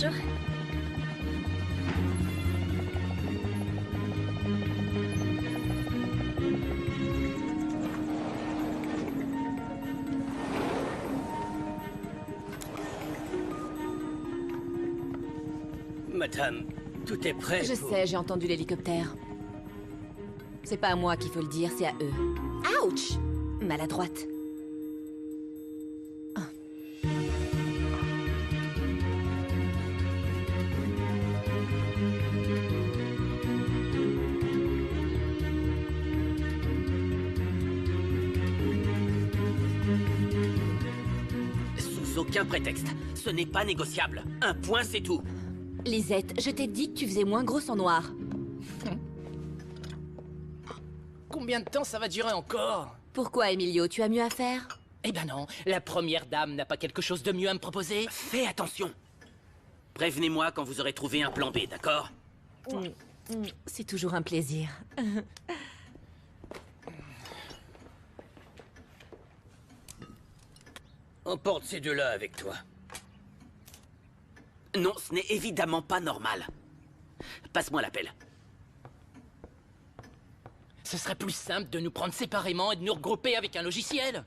Bonjour. Madame, tout est prêt Je sais, j'ai entendu l'hélicoptère. C'est pas à moi qu'il faut le dire, c'est à eux. Ouch! Maladroite. Sous aucun prétexte. Ce n'est pas négociable. Un point, c'est tout. Lisette, je t'ai dit que tu faisais moins grosse en noir. Combien de temps ça va durer encore? Pourquoi, Emilio? Tu as mieux à faire? Eh ben non, la première dame n'a pas quelque chose de mieux à me proposer? Fais attention. Prévenez-moi quand vous aurez trouvé un plan B, d'accord? C'est toujours un plaisir. Emporte ces deux-là avec toi. Non, ce n'est évidemment pas normal. Passe-moi l'appel. Ce serait plus simple de nous prendre séparément et de nous regrouper avec un logiciel.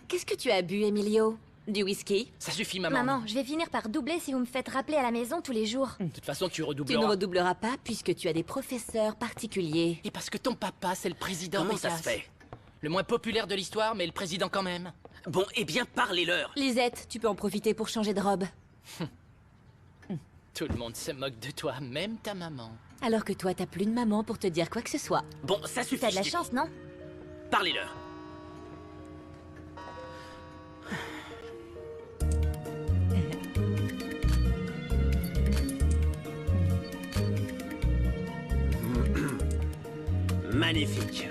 Qu'est-ce que tu as bu, Emilio? Du whisky? Ça suffit, maman. Maman, je vais finir par doubler si vous me faites rappeler à la maison tous les jours. De toute façon, tu Tu ne redoubleras. redoubleras pas puisque tu as des professeurs particuliers. Et parce que ton papa, c'est le président Comment des ça se classes. fait? Le moins populaire de l'histoire, mais le président quand même. Bon, eh bien, parlez-leur. Lisette, tu peux en profiter pour changer de robe. Tout le monde se moque de toi, même ta maman. Alors que toi, t'as plus de maman pour te dire quoi que ce soit. Bon, ça suffit. T'as de la je t'ai chance, dit. non? Parlez-leur. Magnifique.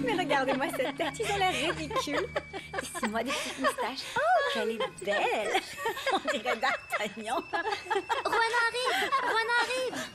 Mais regardez-moi cette tête, ils ont l'air ridicules. Laissez-moi des petites moustaches. Oh, qu'elle est belle. On dirait D'Artagnan. Juana arrive. Juana arrive.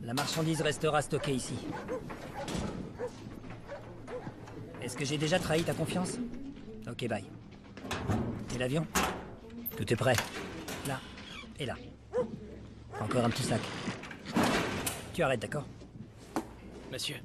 La marchandise restera stockée ici. Est-ce que j'ai déjà trahi ta confiance? Ok, bye. Et l'avion? Tout est prêt. Là. Et là. Encore un petit sac. Tu arrêtes, d'accord? Monsieur.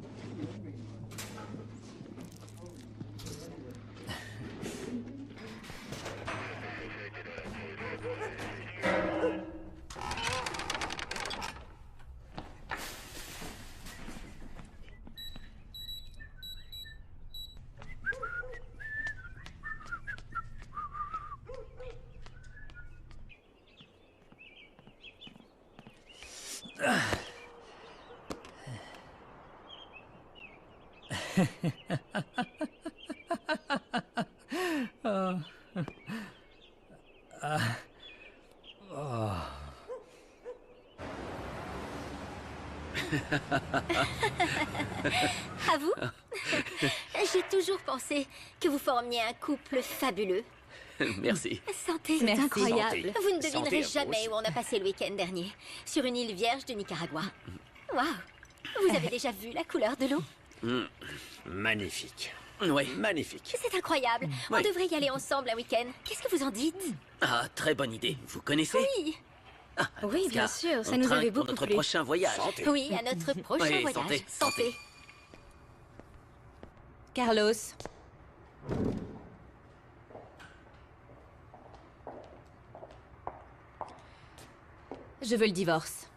À vous? J'ai toujours pensé que vous formiez un couple fabuleux. Merci. Santé, c'est Merci. incroyable. Santé. Vous ne Santé devinerez à vous jamais aussi. où on a passé le week-end dernier. Sur une île vierge de Nicaragua. Waouh! Vous avez déjà vu la couleur de l'eau? Magnifique. Oui. Magnifique. C'est incroyable. On Oui. devrait y aller ensemble un week-end. Qu'est-ce que vous en dites? Ah, très bonne idée. Vous connaissez? Oui, Ah, Oui, parce bien que sûr, ça on nous trinque avait pour beaucoup notre plu. prochain voyage. Santé. oui, à notre prochain Oui, voyage. santé, Santé. Carlos, je veux le divorce.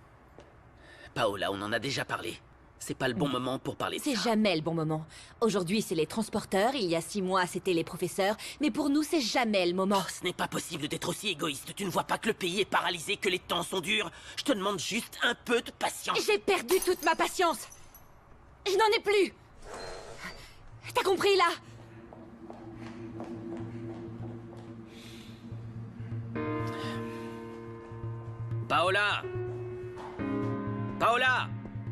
Paola, on en a déjà parlé. C'est pas le bon moment pour parler de ça. C'est jamais le bon moment. Aujourd'hui, c'est les transporteurs, il y a 6 mois, c'était les professeurs, mais pour nous, c'est jamais le moment. Oh, ce n'est pas possible d'être aussi égoïste. Tu ne vois pas que le pays est paralysé, que les temps sont durs. Je te demande juste un peu de patience. J'ai perdu toute ma patience. Je n'en ai plus. T'as compris, là? Paola! Paola!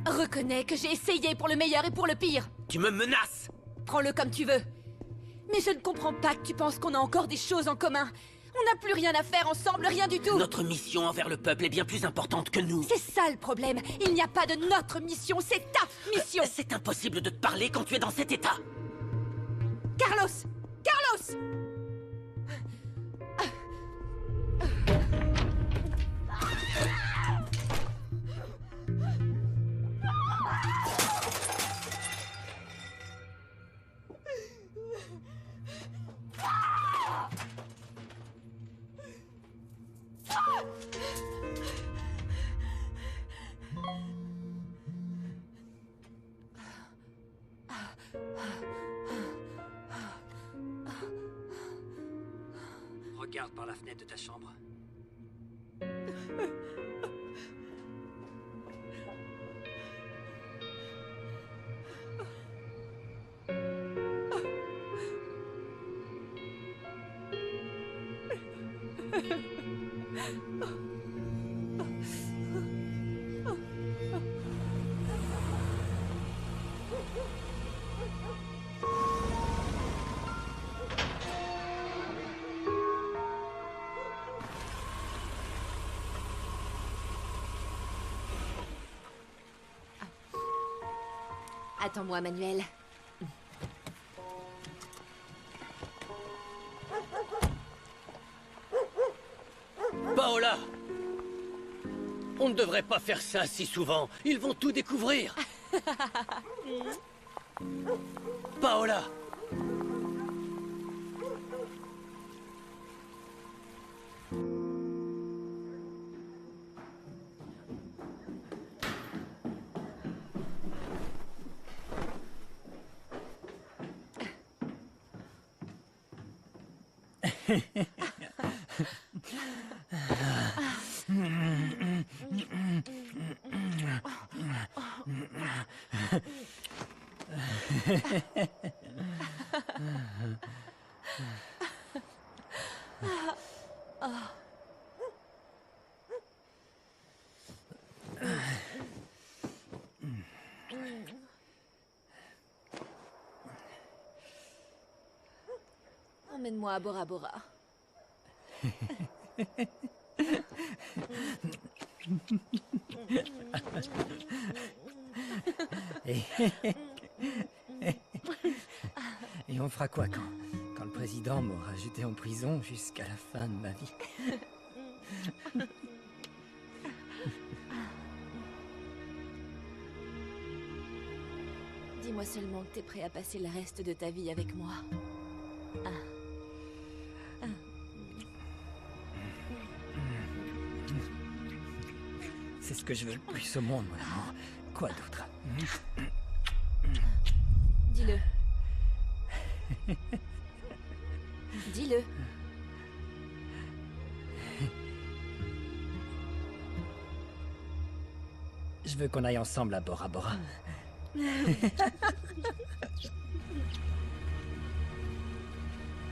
Reconnais que j'ai essayé pour le meilleur et pour le pire. Tu me menaces! Prends-le comme tu veux. Mais je ne comprends pas que tu penses qu'on a encore des choses en commun. On n'a plus rien à faire ensemble, rien du tout. Notre mission envers le peuple est bien plus importante que nous. C'est ça le problème. Il n'y a pas de notre mission, c'est ta mission. C'est impossible de te parler quand tu es dans cet état. Carlos! Carlos! Regarde par la fenêtre de ta chambre. Attends-moi, Manuel. Paola! On ne devrait pas faire ça si souvent. Ils vont tout découvrir. Paola! Emmène-moi à Bora Bora. Et on fera quoi quand le président m'aura jeté en prison jusqu'à la fin de ma vie? Dis-moi seulement que t'es prêt à passer le reste de ta vie avec moi. C'est ce que je veux le plus au monde, mon amour. Quoi d'autre? Dis-le. Dis-le. Je veux qu'on aille ensemble à Bora Bora.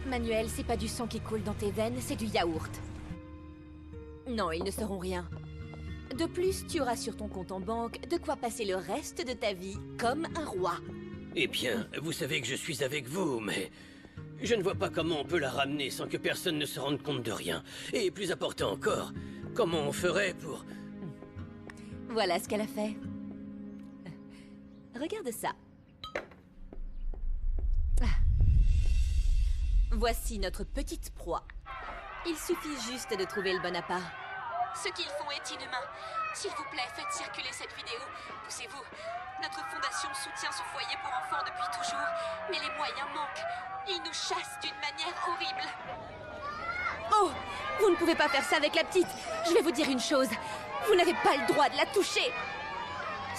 Manuel, c'est pas du sang qui coule dans tes veines, c'est du yaourt. Non, ils ne sauront rien. De plus, tu auras sur ton compte en banque de quoi passer le reste de ta vie comme un roi. Eh bien, vous savez que je suis avec vous, mais je ne vois pas comment on peut la ramener sans que personne ne se rende compte de rien. Et plus important encore, comment on ferait pour... Voilà ce qu'elle a fait. Regarde ça. Voici notre petite proie. Il suffit juste de trouver le bon appart. Ce qu'ils font est inhumain. S'il vous plaît, faites circuler cette vidéo. Poussez-vous. Notre fondation soutient ce foyer pour enfants depuis toujours, mais les moyens manquent. Ils nous chassent d'une manière horrible. Oh! Vous ne pouvez pas faire ça avec la petite. Je vais vous dire une chose. Vous n'avez pas le droit de la toucher.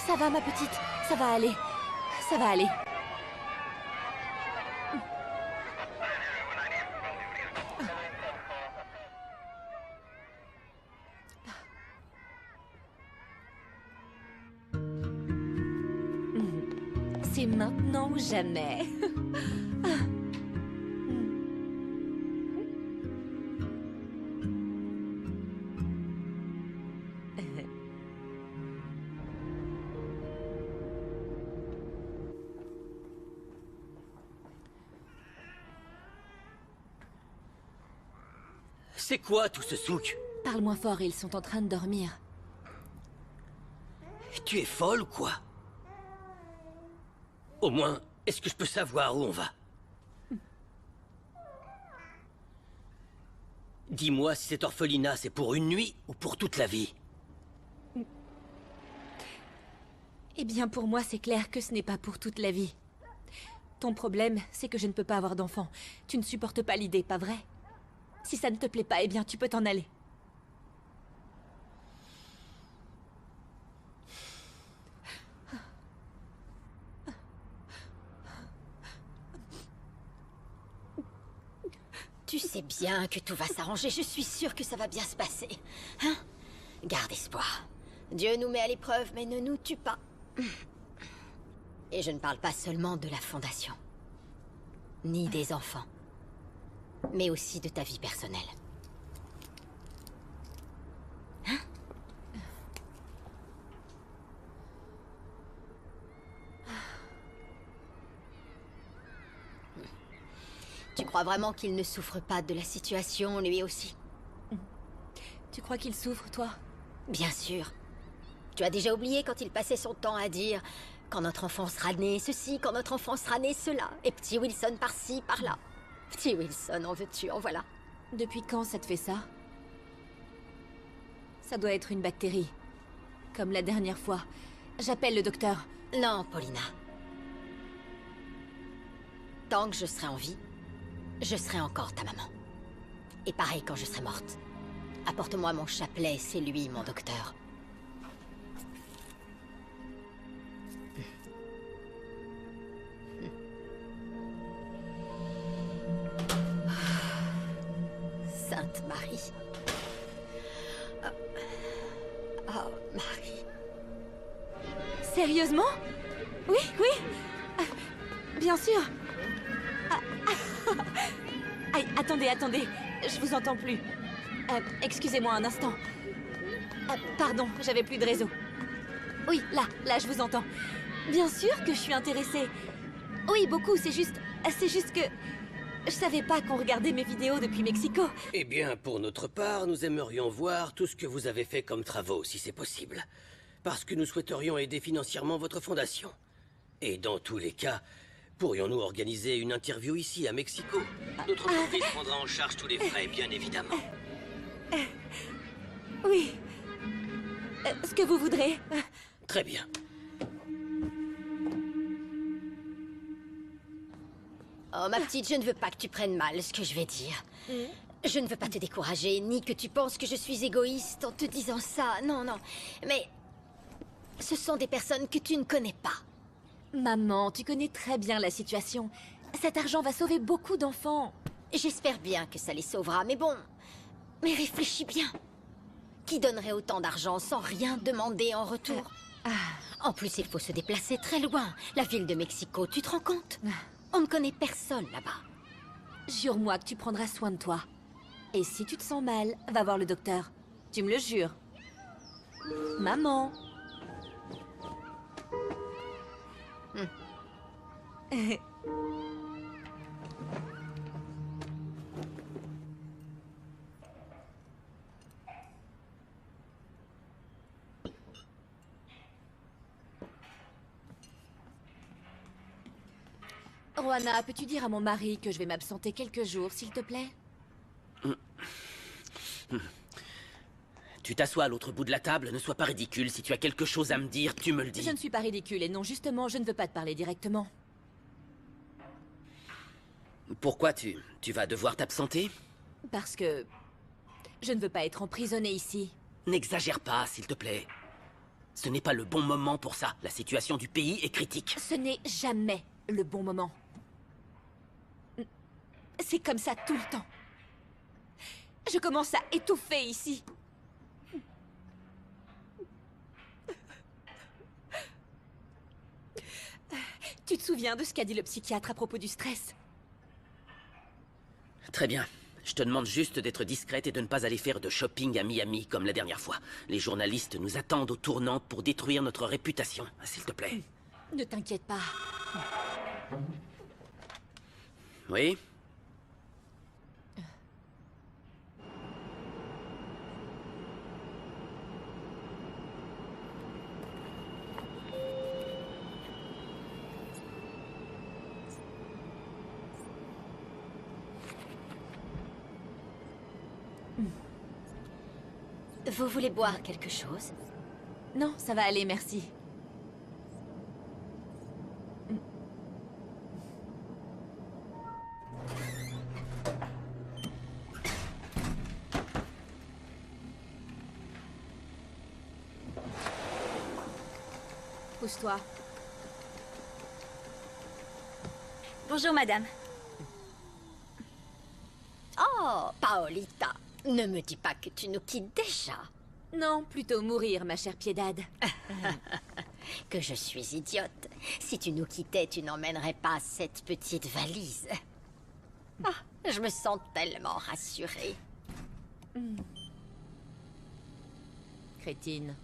Ça va, ma petite? Ça va aller. Ça va aller. C'est maintenant ou jamais. C'est quoi tout ce souk? Parle moins fort, ils sont en train de dormir. Tu es folle ou quoi? Au moins, est-ce que je peux savoir où on va? Dis-moi si cet orphelinat c'est pour une nuit ou pour toute la vie. Eh bien, pour moi, c'est clair que ce n'est pas pour toute la vie. Ton problème, c'est que je ne peux pas avoir d'enfant. Tu ne supportes pas l'idée, pas vrai? Si ça ne te plaît pas, eh bien, tu peux t'en aller. Tu sais bien que tout va s'arranger. Je suis sûre que ça va bien se passer. Hein? Garde espoir. Dieu nous met à l'épreuve, mais ne nous tue pas. Et je ne parle pas seulement de la Fondation. Ni des enfants. Mais aussi de ta vie personnelle. Hein? Tu crois vraiment qu'il ne souffre pas de la situation, lui aussi? Tu crois qu'il souffre, toi? Bien sûr. Tu as déjà oublié quand il passait son temps à dire « Quand notre enfant sera né, ceci, quand notre enfant sera né, cela. » Et petit Wilson par-ci, par-là. Petit Wilson, en veux-tu, en voilà. Depuis quand ça te fait ça? Ça doit être une bactérie. Comme la dernière fois. J'appelle le docteur. Non, Paulina. Tant que je serai en vie, je serai encore ta maman. Et pareil quand je serai morte. Apporte-moi mon chapelet, c'est lui, mon docteur. Sainte Marie. Oh, Marie. Sérieusement? Oui, oui. Bien sûr. Aïe, attendez, attendez. Je vous entends plus. Excusez-moi un instant. Pardon, j'avais plus de réseau. Oui, là, je vous entends. Bien sûr que je suis intéressée. Oui, beaucoup, c'est juste que... Je savais pas qu'on regardait mes vidéos depuis Mexico. Eh bien, pour notre part, nous aimerions voir tout ce que vous avez fait comme travaux, si c'est possible. Parce que nous souhaiterions aider financièrement votre fondation. Et dans tous les cas, pourrions-nous organiser une interview ici, à Mexico? Notre entreprise prendra en charge tous les frais, bien évidemment. Oui. Ce que vous voudrez. Très bien. Oh, ma petite, je ne veux pas que tu prennes mal ce que je vais dire. Je ne veux pas te décourager, ni que tu penses que je suis égoïste en te disant ça. Non, non. Mais ce sont des personnes que tu ne connais pas. Maman, tu connais très bien la situation. Cet argent va sauver beaucoup d'enfants. J'espère bien que ça les sauvera, mais bon... Mais réfléchis bien. Qui donnerait autant d'argent sans rien demander en retour? En plus, il faut se déplacer très loin. La ville de Mexico, tu te rends compte? On ne connaît personne là-bas. Jure-moi que tu prendras soin de toi. Et si tu te sens mal, va voir le docteur. Tu me le jures. Maman. Roana, peux-tu dire à mon mari que je vais m'absenter quelques jours, s'il te plaît? Tu t'assois à l'autre bout de la table, ne sois pas ridicule. Si tu as quelque chose à me dire, tu me le dis. Je ne suis pas ridicule, et non, justement, je ne veux pas te parler directement. Pourquoi tu vas devoir t'absenter? Parce que... je ne veux pas être emprisonnée ici. N'exagère pas, s'il te plaît. Ce n'est pas le bon moment pour ça. La situation du pays est critique. Ce n'est jamais le bon moment. C'est comme ça tout le temps. Je commence à étouffer ici. Tu te souviens de ce qu'a dit le psychiatre à propos du stress? Très bien. Je te demande juste d'être discrète et de ne pas aller faire de shopping à Miami comme la dernière fois. Les journalistes nous attendent au tournant pour détruire notre réputation. S'il te plaît. Ne t'inquiète pas. Oui? Vous voulez boire quelque chose? Non, ça va aller, merci. Pousse-toi. Bonjour, madame. Oh, Paolita, ne me dis pas que tu nous quittes déjà. Non, plutôt mourir, ma chère Piedade. Que je suis idiote. Si tu nous quittais, tu n'emmènerais pas cette petite valise. Ah, je me sens tellement rassurée. Crétine.